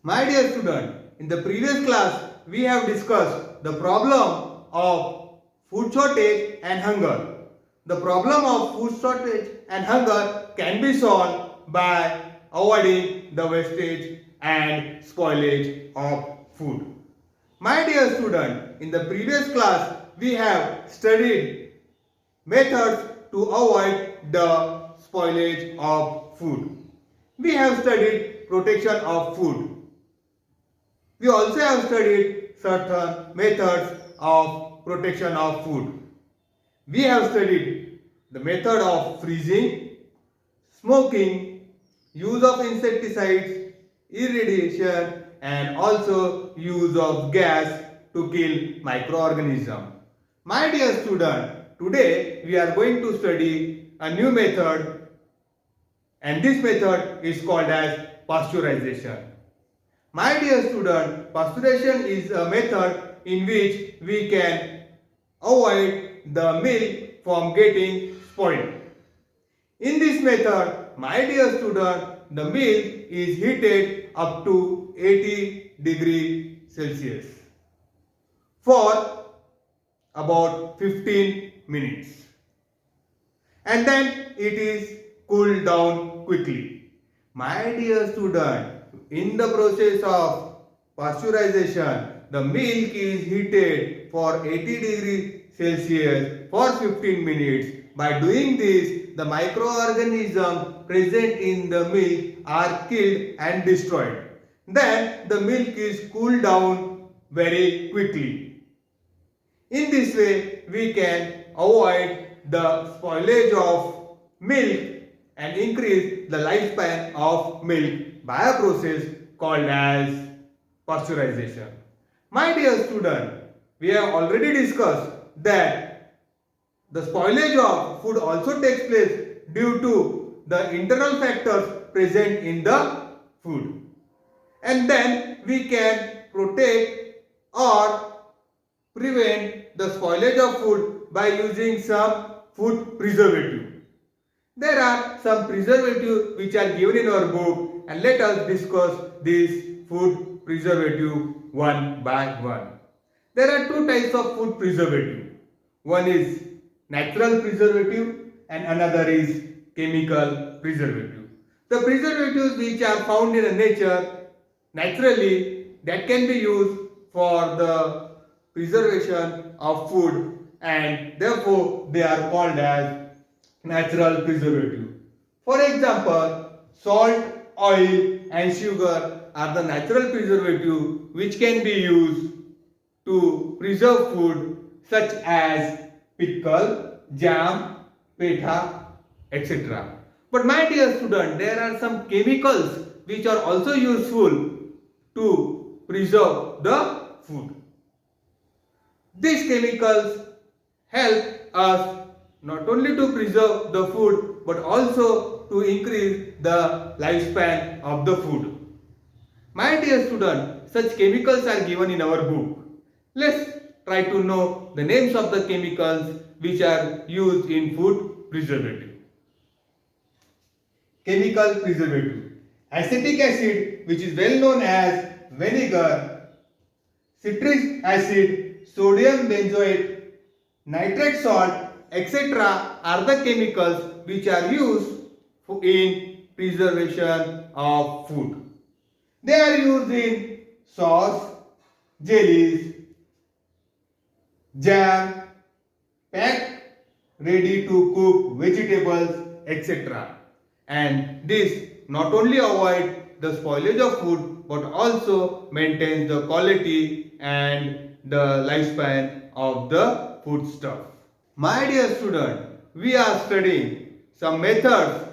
My dear student, in the previous class we have discussed the problem of food shortage and hunger. The problem of food shortage and hunger can be solved by avoiding the wastage and spoilage of food. My dear student, in the previous class we have studied methods to avoid the spoilage of food. We have studied protection of food. We also have studied certain methods of protection of food. We have studied the method of freezing, smoking, use of insecticides, irradiation and also use of gas to kill microorganisms. My dear student, today we are going to study a new method and this method is called as pasteurization. My dear student, pasteurization is a method in which we can avoid the milk from getting spoiled. In this method, my dear student, the milk is heated up to 80 degrees Celsius for about 15 minutes and then it is cooled down quickly. My dear student, in the process of pasteurization, the milk is heated for 80 degrees Celsius for 15 minutes. By doing this, the microorganisms present in the milk are killed and destroyed. Then the milk is cooled down very quickly. In this way, we can avoid the spoilage of milk and increase the lifespan of milk by a process called as pasteurization. My dear student, we have already discussed that the spoilage of food also takes place due to the internal factors present in the food. And then we can protect or prevent the spoilage of food by using some food preservative. There are some preservatives which are given in our book and let us discuss this food preservative one by one. There are two types of food preservative. One is natural preservative and another is chemical preservative. The preservatives which are found in nature naturally that can be used for the preservation of food and therefore they are called as natural preservative. For example, salt, oil and sugar are the natural preservative which can be used to preserve food such as pickle, jam, petha, etc. But my dear student, there are some chemicals which are also useful to preserve the food. These chemicals help us not only to preserve the food but also to increase the lifespan of the food. My dear student, such chemicals are given in our book. Let's try to know the names of the chemicals which are used in food preservative. Chemical preservative. Acetic acid, which is well known as vinegar, citric acid, sodium benzoate, nitrate salt, etc. are the chemicals which are used in preservation of food. They are used in sauce, jellies, jam, packed ready to cook vegetables, etc. And this not only avoid the spoilage of food but also maintains the quality and the lifespan of the foodstuff. My dear student, we are studying some methods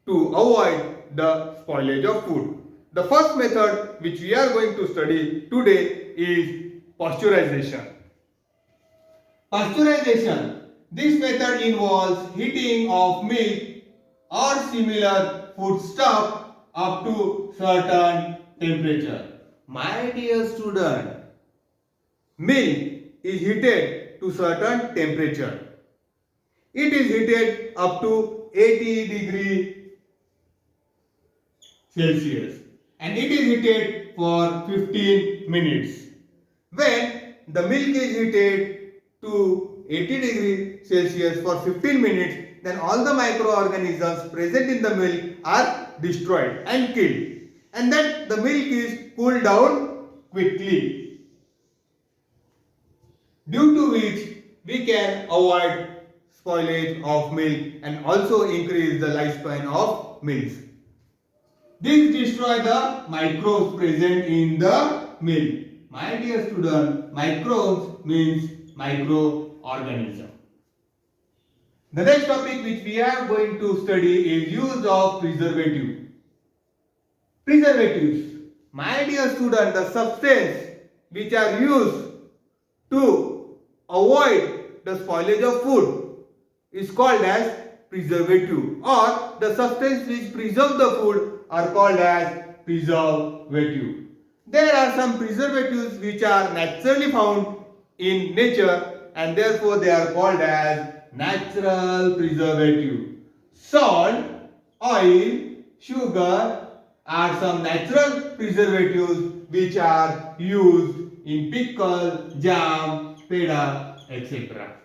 to avoid the spoilage of food. The first method which we are going to study today is pasteurization. Pasteurization. This method involves heating of milk or similar foodstuff up to certain temperature. My dear student, milk is heated to certain temperature. It is heated up to 80 degrees Celsius and it is heated for 15 minutes. When the milk is heated to 80 degrees Celsius for 15 minutes, then all the microorganisms present in the milk are destroyed and killed. And then the milk is cooled down quickly, due to which we can avoid spoilage of milk and also increase the lifespan of milk. This destroy the microbes present in the milk. My dear student, microbes means microorganism. The next topic which we are going to study is use of preservative. Preservatives. My dear student, the substance which are used to avoid the spoilage of food is called as preservative, or the substance which preserve the food are called as preservative. There are some preservatives which are naturally found in nature and therefore they are called as natural preservative. Salt, oil, sugar are some natural preservatives which are used in pickle, jam, peda, etc.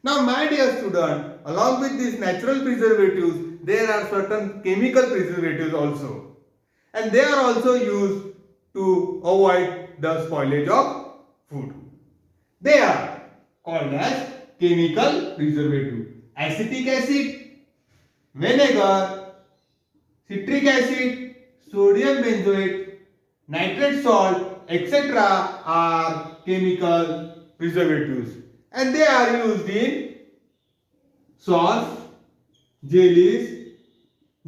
Now my dear student, along with these natural preservatives, there are certain chemical preservatives also. And they are also used to avoid the spoilage of food. They are called as chemical preservative. Acetic acid, vinegar, citric acid, sodium benzoate, nitrate salt, etc. are chemical preservatives. And they are used in sauce, jellies,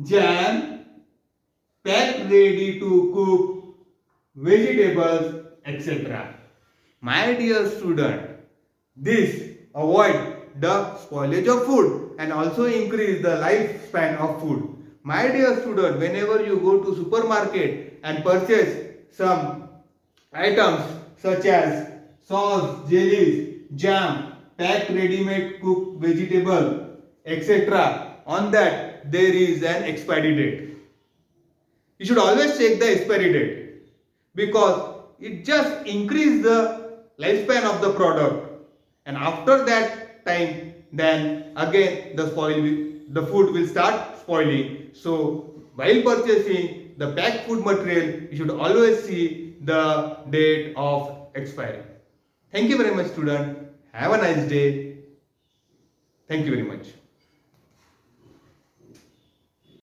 jam, packed ready to cook vegetables, etc. My dear student, this avoid the spoilage of food and also increase the lifespan of food. My dear student, whenever you go to supermarket and purchase some items such as sauce, jellies, jam, packed ready-made cooked vegetable, etc. on that there is an expiry date. You should always check the expiry date because it just increases the lifespan of the product, and after that time then again the food will start spoiling. So while purchasing the packed food material, you should always see the date of expiry. Thank you very much student. Have a nice day. Thank you very much.